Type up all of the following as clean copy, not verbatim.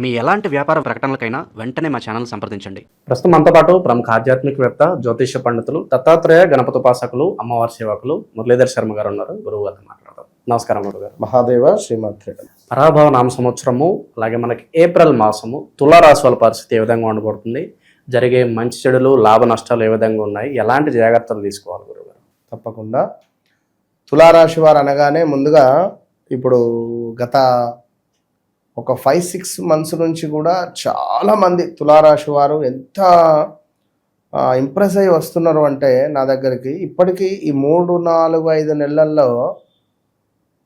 మీ ఎలాంటి వ్యాపార ప్రకటనలకైనా వెంటనే మా ఛానల్ సంప్రదించండి. ప్రస్తుతం మనతో పాటు ప్రముఖ ఆధ్యాత్మికవేత్త, జ్యోతిష పండితులు, దత్తాత్రేయ గణపతి ఉపాసకులు, అమ్మవారి సేవకులు మురళీధర్ శర్మ గారు ఉన్నారు. గురువు గారితో మాట్లాడదాం. నమస్కారం గురుగారు. మహాదేవ శ్రీమాత్రే. పరాభవ నామ సంవత్సరము, అలాగే మనకి ఏప్రిల్ మాసము తులారాశి వాళ్ళ పరిస్థితి ఏ విధంగా ఉండబడుతుంది, జరిగే మంచి చెడులు లాభ నష్టాలు ఏ విధంగా ఉన్నాయి, ఎలాంటి జాగ్రత్తలు తీసుకోవాలి గురుగారు? తప్పకుండా తులారాశి వారు అనగానే ముందుగా ఇప్పుడు గత ఒక 5-6 months నుంచి కూడా చాలామంది తులారాశి వారు ఎంత ఇంప్రెస్ అయ్యి వస్తున్నారు అంటే నా దగ్గరికి ఇప్పటికీ ఈ 3-4-5 నెలల్లో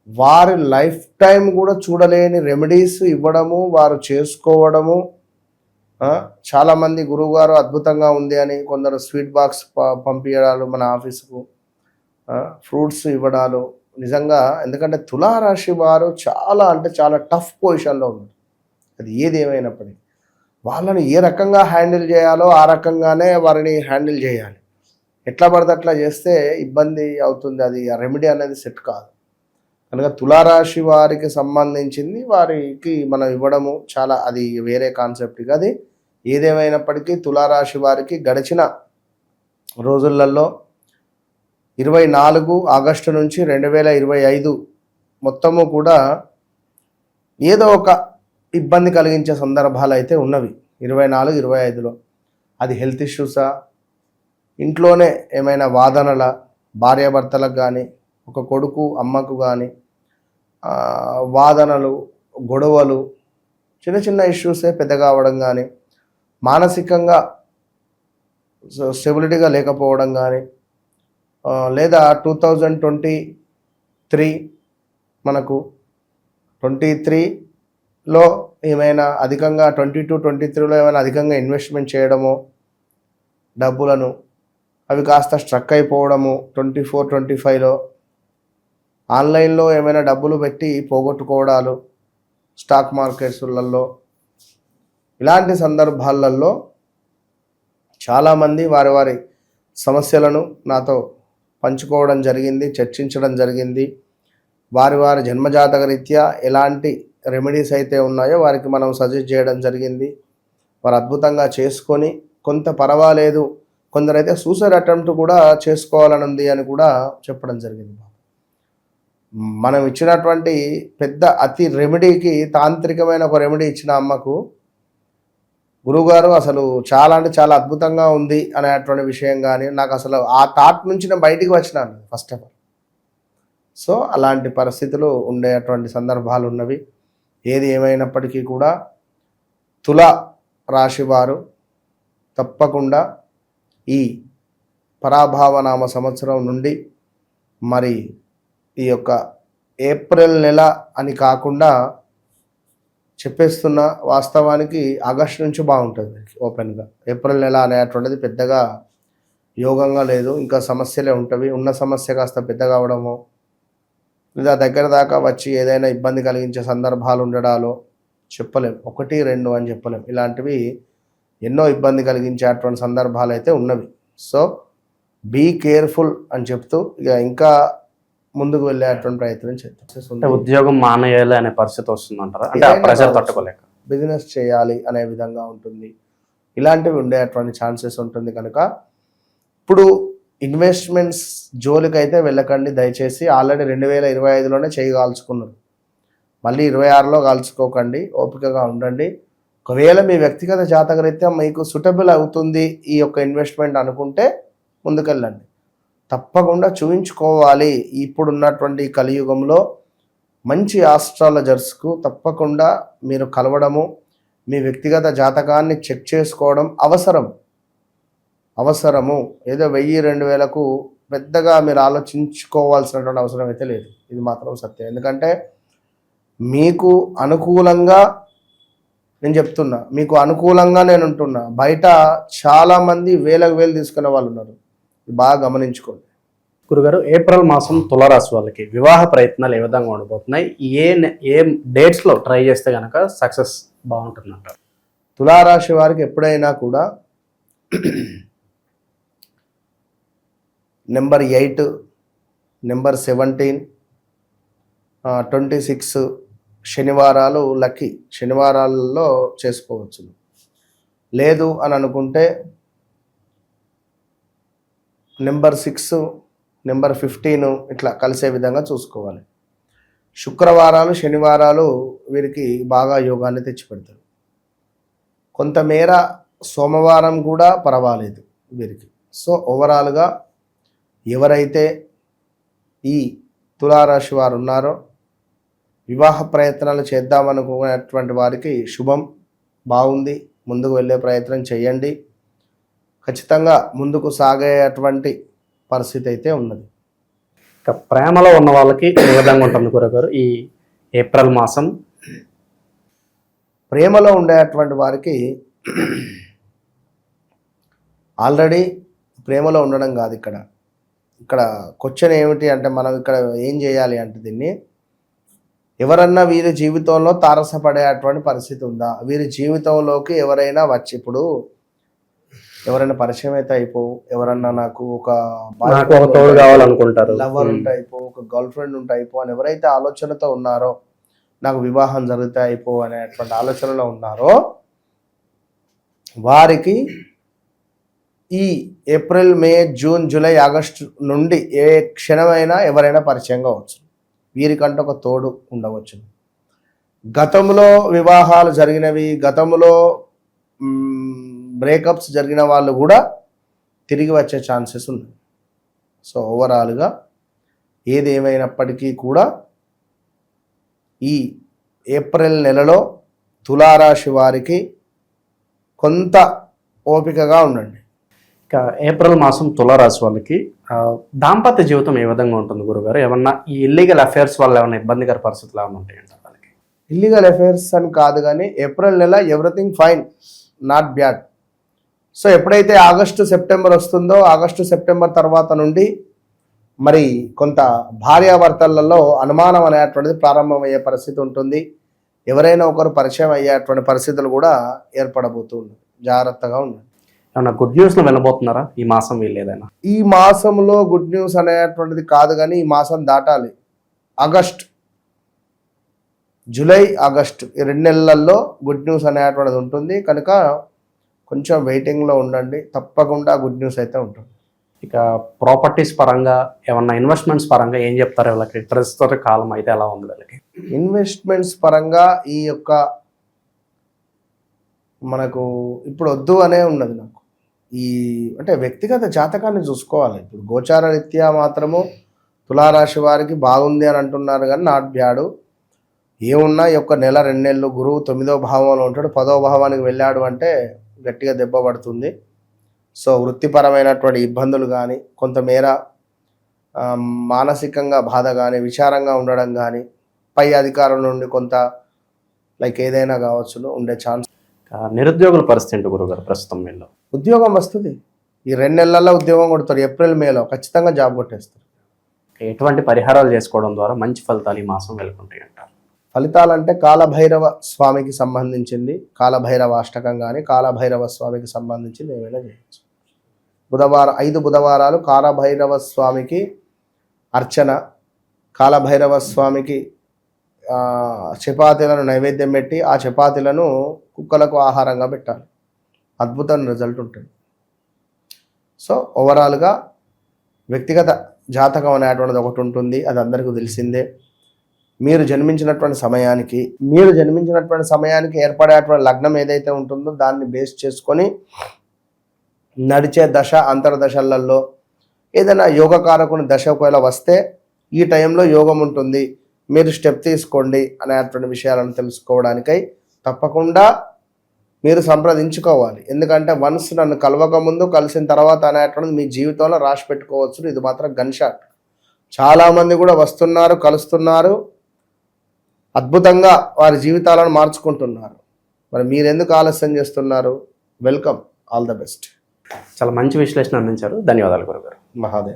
వారి లైఫ్ టైం కూడా చూడలేని రెమెడీస్ ఇవ్వడము, వారు చేసుకోవడము. చాలామంది గురువుగారు అద్భుతంగా ఉంది అని కొందరు స్వీట్ బాక్స్ పంపించడాలు, మన ఆఫీసుకు ఫ్రూట్స్ ఇవ్వడాలు. నిజంగా ఎందుకంటే తులారాశి వారు చాలా అంటే చాలా టఫ్ పొజిషన్లో ఉన్నారు. అది ఏది ఏమైనప్పటికీ వాళ్ళని ఏ రకంగా హ్యాండిల్ చేయాలో ఆ రకంగానే వారిని హ్యాండిల్ చేయాలి. ఎట్లా పడితే అట్లా చేస్తే ఇబ్బంది అవుతుంది. అది ఆ రెమెడీ అనేది సెట్ కాదు. కనుక తులారాశి వారికి సంబంధించింది వారికి మనం ఇవ్వడము చాలా అది వేరే కాన్సెప్ట్. అది ఏదేమైనప్పటికీ తులారాశి వారికి గడిచిన రోజులలో 24 ఆగస్టు నుంచి 2025 మొత్తము కూడా ఏదో ఒక ఇబ్బంది కలిగించే సందర్భాలు అయితే ఉన్నవి 24-25లో. అది హెల్త్ ఇష్యూసా, ఇంట్లోనే ఏమైనా వాదనల, భార్యాభర్తలకు కానీ ఒక కొడుకు అమ్మకు కానీ వాదనలు, గొడవలు, చిన్న చిన్న ఇష్యూసే పెద్దగా అవ్వడం కానీ, మానసికంగా స్టెబిలిటీగా లేకపోవడం కానీ, లేదా 2023 మనకు 23లో ఏమైనా అధికంగా 22-23లో ఏమైనా అధికంగా ఇన్వెస్ట్మెంట్ చేయడము, డబ్బులను అవి కాస్త స్ట్రక్ అయిపోవడము, 24-25లో ఆన్లైన్లో ఏమైనా డబ్బులు పెట్టి పోగొట్టుకోవడాలు, స్టాక్ మార్కెట్స్లలో, ఇలాంటి సందర్భాలలో చాలామంది వారి వారి సమస్యలను నాతో పంచుకోవడం జరిగింది, చర్చించడం జరిగింది. వారి వారి జన్మజాతక రీత్యా ఎలాంటి రెమెడీస్ అయితే ఉన్నాయో వారికి మనం సజెస్ట్ చేయడం జరిగింది. వారు అద్భుతంగా చేసుకొని కొంత పర్వాలేదు, కొందరైతే సూసైడ్ అటెంప్ట్ కూడా చేసుకోవాలని ఉంది అని కూడా చెప్పడం జరిగింది. మనం ఇచ్చినటువంటి పెద్ద అతి రెమెడీకి తాంత్రికమైన ఒక రెమెడీ ఇచ్చిన అమ్మకు గురువుగారు అసలు చాలా అంటే చాలా అద్భుతంగా ఉంది అనేటువంటి విషయం కానీ, నాకు అసలు ఆ థాట్ నుంచి నేను బయటికి వచ్చినాను ఫస్ట్ ఆఫ్ ఆల్. సో అలాంటి పరిస్థితులు ఉండేటువంటి సందర్భాలు ఉన్నవి. ఏది ఏమైనప్పటికీ కూడా తులా రాశి వారు తప్పకుండా ఈ పరాభావనామ సంవత్సరం నుండి మరి ఈ యొక్క ఏప్రిల్ నెల అని కాకుండా చెప్పేస్తున్న, వాస్తవానికి ఆగస్టు నుంచి బాగుంటుంది ఓపెన్గా. ఏప్రిల్ నెల అనేటువంటిది పెద్దగా యోగంగా లేదు, ఇంకా సమస్యలే ఉంటవి. ఉన్న సమస్య కాస్త పెద్దగా అవడము, లేదా దగ్గర దాకా వచ్చి ఏదైనా ఇబ్బంది కలిగించే సందర్భాలు ఉండడాలో చెప్పలేం. 1-2 అని చెప్పలేం. ఇలాంటివి ఎన్నో ఇబ్బంది కలిగించేటువంటి సందర్భాలు అయితే ఉన్నవి. సో బీ కేర్ఫుల్ అని చెప్తూ ఇక ఇంకా ముందుకు వెళ్ళేటువంటి ప్రయత్నం చేద్దాం. ఉద్యోగం మానేయాలి అనే పరిస్థితి వస్తుందంటారా? అంటే ప్రెషర్ తట్టుకోలేక బిజినెస్ చేయాలి అనే విధంగా ఉంటుంది. ఇలాంటివి ఉండేటువంటి ఛాన్సెస్ ఉంటుంది. కనుక ఇప్పుడు ఇన్వెస్ట్మెంట్స్ జోలికైతే వెళ్ళకండి దయచేసి. ఆల్రెడీ 2025లోనే చేయగాల్చుకున్నారు, మళ్ళీ 26లో కాల్చుకోకండి. ఓపికగా ఉండండి. ఒకవేళ మీ వ్యక్తిగత జాతకరీత్యా మీకు సూటబుల్ అవుతుంది ఈ యొక్క ఇన్వెస్ట్మెంట్ అనుకుంటే ముందుకెళ్ళండి. తప్పకుండా చూయించుకోవాలి. ఇప్పుడున్నటువంటి కలియుగంలో మంచి ఆస్ట్రాలజర్స్కు తప్పకుండా మీరు కలవడము, మీ వ్యక్తిగత జాతకాన్ని చెక్ చేసుకోవడం అవసరము. ఏదో 1000-2000కు పెద్దగా మీరు ఆలోచించుకోవాల్సినటువంటి అవసరం అయితే లేదు. ఇది మాత్రం సత్యం. ఎందుకంటే మీకు అనుకూలంగా నేను చెప్తున్నా, మీకు అనుకూలంగా నేను ఉంటున్నా. బయట చాలామంది వేలకు వేలు తీసుకునే వాళ్ళు ఉన్నారు. బాగా గమనించుకోండి. గురుగారు, ఏప్రిల్ మాసం తులారాశి వాళ్ళకి వివాహ ప్రయత్నాలు ఏ విధంగా ఉండబోతున్నాయి? ఏ డేట్స్లో ట్రై చేస్తే కనుక సక్సెస్ బాగుంటుందంటారు? తులారాశి వారికి ఎప్పుడైనా కూడా నెంబర్ 8, నెంబర్ 17, 26 శనివారాలు లక్కీ, శనివారాలలో చేసుకోవచ్చు. లేదు అని అనుకుంటే నెంబర్ 6, నెంబర్ 15 ఇట్లా కలిసే విధంగా చూసుకోవాలి. శుక్రవారాలు, శనివారాలు వీరికి బాగా యోగాన్ని తెచ్చిపెడతారు. కొంతమేర సోమవారం కూడా పర్వాలేదు వీరికి. సో ఓవరాల్గా ఎవరైతే ఈ తులారాశి వారు ఉన్నారో వివాహ ప్రయత్నాలు చేద్దామనుకునేటువంటి వారికి శుభం, బాగుంది, ముందుకు వెళ్ళే ప్రయత్నం చేయండి. ఖచ్చితంగా ముందుకు సాగేటువంటి పరిస్థితి అయితే ఉన్నది. ఇక ప్రేమలో ఉన్న వాళ్ళకి ఏ విధంగా ఉంటుంది గురుగారు ఈ ఏప్రిల్ మాసం? ప్రేమలో ఉండేటువంటి వారికి ఆల్రెడీ ప్రేమలో ఉండడం కాదు ఇక్కడ క్వశ్చన్ ఏమిటి అంటే, మనం ఇక్కడ ఏం చేయాలి అంటే దీన్ని, ఎవరన్నా వీరి జీవితంలో తారసపడేటువంటి పరిస్థితి ఉందా, వీరి జీవితంలోకి ఎవరైనా వచ్చి, ఇప్పుడు ఎవరైనా పరిచయం అయితే ఎవరన్నా నాకు ఒక తోడు కావాలనుకుంటారు, లవర్ ఉంటే ఒక గర్ల్ ఫ్రెండ్ ఉంటే అని ఎవరైతే ఆలోచనతో ఉన్నారో, నాకు వివాహం జరిగితే అనేటువంటి ఆలోచనలో ఉన్నారో వారికి ఈ ఏప్రిల్, మే, జూన్, జూలై, ఆగస్టు నుండి ఏ క్షణమైనా ఎవరైనా పరిచయం కావచ్చు. వీరికంటే ఒక తోడు ఉండవచ్చు. గతంలో వివాహాలు జరిగినవి, గతంలో బ్రేకప్స్ జరిగిన వాళ్ళు కూడా తిరిగి వచ్చే ఛాన్సెస్ ఉన్నాయి. సో ఓవరాల్గా ఏది ఏమైనప్పటికీ కూడా ఈ ఏప్రిల్ నెలలో తులారాశి వారికి కొంత ఓపికగా ఉండండి. ఇక ఏప్రిల్ మాసం తులారాశి వాళ్ళకి దాంపత్య జీవితం ఏ విధంగా ఉంటుంది గురుగారు? ఏమన్నా ఈ ఇల్లీగల్ అఫైర్స్ వల్ల ఏమైనా ఇబ్బందికర పరిస్థితులు ఏమైనా ఉంటాయంట వాళ్ళకి? ఇల్లీగల్ అఫైర్స్ అని కాదు, కానీ ఏప్రిల్ నెల everything fine, not bad. So ఎప్పుడైతే ఆగస్టు, సెప్టెంబర్ వస్తుందో, ఆగస్టు, సెప్టెంబర్ తర్వాత నుండి మరి కొంత భార్యాభర్తలలో అనుమానం అనేటువంటిది ప్రారంభమయ్యే పరిస్థితి ఉంటుంది. ఎవరైనా ఒకరు పరిచయం అయ్యేటువంటి పరిస్థితులు కూడా ఏర్పడబోతుంది. జాగ్రత్తగా ఉండండి. ఏమన్నా గుడ్ న్యూస్లో వెళ్ళబోతున్నారా ఈ మాసం వీళ్ళు ఏదైనా? ఈ మాసంలో గుడ్ న్యూస్ అనేటువంటిది కాదు, కానీ ఈ మాసం దాటాలి. ఆగస్ట్, జూలై, ఆగస్టు ఈ 2 నెలల్లో గుడ్ న్యూస్ అనేటువంటిది ఉంటుంది కనుక కొంచెం వెయిటింగ్లో ఉండండి. తప్పకుండా గుడ్ న్యూస్ అయితే ఉంటుంది. ఇక ప్రాపర్టీస్ పరంగా ఏమన్నా ఇన్వెస్ట్మెంట్స్ పరంగా ఏం చెప్తారు వీళ్ళకి? ప్రస్తుత కాలం అయితే ఎలా ఉంది వీళ్ళకి? ఇన్వెస్ట్మెంట్స్ పరంగా ఈ యొక్క మనకు ఇప్పుడు వద్దు అనే ఉన్నది నాకు. ఈ అంటే వ్యక్తిగత జాతకాన్ని చూసుకోవాలి. ఇప్పుడు గోచార రీత్యా మాత్రము తులారాశి వారికి బాగుంది అని అంటున్నారు, కానీ నాట్ బ్యాడు. ఏమున్నా ఈ యొక్క నెల 2 నెలలు గురువు 9వ భావంలో ఉంటాడు, 10వ భావానికి వెళ్ళాడు అంటే గట్టిగా దెబ్బ పడుతుంది. సో వృత్తిపరమైనటువంటి ఇబ్బందులు కానీ, కొంతమేర మానసికంగా బాధ కానీ, విచారంగా ఉండడం కానీ, పై అధికారుల నుండి కొంత ఏదైనా కావచ్చు ఉండే ఛాన్స్. నిరుద్యోగుల పరిస్థితి గురుగారు ప్రస్తుతం వీళ్ళు? ఉద్యోగం వస్తుంది. ఈ 2 నెలల్లో ఉద్యోగం కొడతారు. ఏప్రిల్, మేలో ఖచ్చితంగా జాబ్ కొట్టేస్తారు. ఎటువంటి పరిహారాలు చేసుకోవడం ద్వారా మంచి ఫలితాలు ఈ మాసం వెళ్తుంటాయి అంటారు? ఫలితాలంటే కాలభైరవ స్వామికి సంబంధించింది, కాలభైరవ అష్టకం కానీ, కాలభైరవ స్వామికి సంబంధించింది ఏమైనా చేయొచ్చు. 5 బుధవారాలు కాలభైరవ స్వామికి అర్చన, కాలభైరవ స్వామికి చపాతీలను నైవేద్యం పెట్టి ఆ చపాతీలను కుక్కలకు ఆహారంగా పెట్టాలి. అద్భుతమైన రిజల్ట్ ఉంటుంది. సో ఓవరాల్గా వ్యక్తిగత జాతకం అనేటువంటిది ఒకటి ఉంటుంది, అది అందరికీ తెలిసిందే. మీరు జన్మించినటువంటి సమయానికి ఏర్పడేటువంటి లగ్నం ఏదైతే ఉంటుందో దాన్ని బేస్ చేసుకొని నడిచే దశ అంతర్దశలలో ఏదైనా యోగకారకుని దశ ఒకవేళ వస్తే ఈ టైంలో యోగం ఉంటుంది, మీరు స్టెప్ తీసుకోండి అనేటువంటి విషయాలను తెలుసుకోవడానికై తప్పకుండా మీరు సంప్రదించుకోవాలి. ఎందుకంటే వన్స్ నన్ను కలవకముందు కలిసిన తర్వాత అనేటువంటిది మీ జీవితంలో రాసి పెట్టుకోవచ్చు. ఇది మాత్రం గన్ షాట్. చాలామంది కూడా వస్తున్నారు, కలుస్తున్నారు, అద్భుతంగా వారి జీవితాలను మార్చుకుంటున్నారు. మరి మీరెందుకు ఆలస్యం చేస్తున్నారు? Welcome, all the best. చాలా మంచి విశ్లేషణ అందించారు. ధన్యవాదాలు గురుగారు. మహాదేవ్.